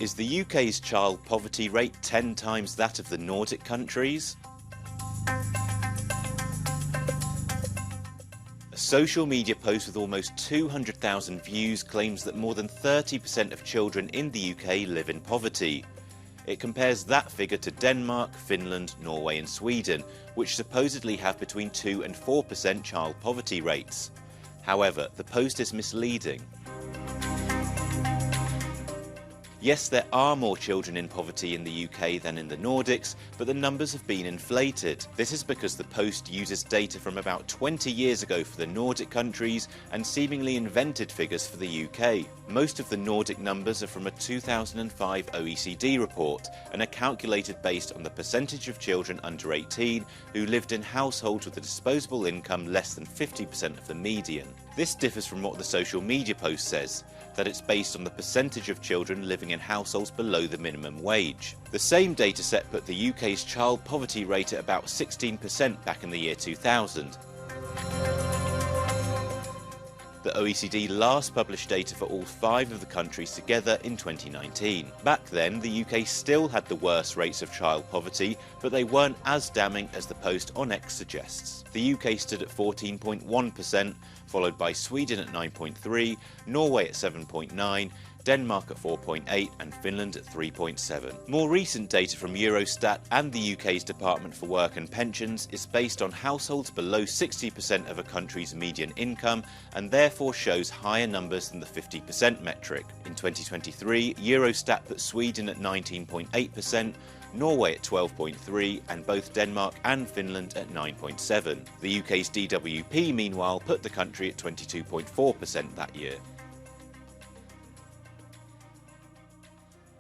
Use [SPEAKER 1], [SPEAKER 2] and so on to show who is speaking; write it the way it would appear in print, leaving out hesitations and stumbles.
[SPEAKER 1] Is the UK's child poverty rate 10 times that of the Nordic countries? A social media post with almost 200,000 views claims that more than 30% of children in the UK live in poverty. It compares that figure to Denmark, Finland, Norway and Sweden, which supposedly have between 2 and 4% child poverty rates. However, the post is misleading. Yes, there are more children in poverty in the UK than in the Nordics, but the numbers have been inflated. This is because the post uses data from about 20 years ago for the Nordic countries and seemingly invented figures for the UK. Most of the Nordic numbers are from a 2005 OECD report and are calculated based on the percentage of children under 18 who lived in households with a disposable income less than 50% of the median. This differs from what the social media post says, that it's based on the percentage of children living in households below the minimum wage. The same data set put the UK's child poverty rate at about 16% back in the year 2000. The OECD last published data for all 5 of the countries together in 2019. Back then, the UK still had the worst rates of child poverty, but they weren't as damning as the post on X suggests. The UK stood at 14.1%, followed by Sweden at 9.3%, Norway at 7.9%, Denmark at 4.8% and Finland at 3.7%. More recent data from Eurostat and the UK's Department for Work and Pensions is based on households below 60% of a country's median income and therefore shows higher numbers than the 50% metric. In 2023, Eurostat put Sweden at 19.8%, Norway at 12.3% and both Denmark and Finland at 9.7%. The UK's DWP, meanwhile, put the country at 22.4% that year.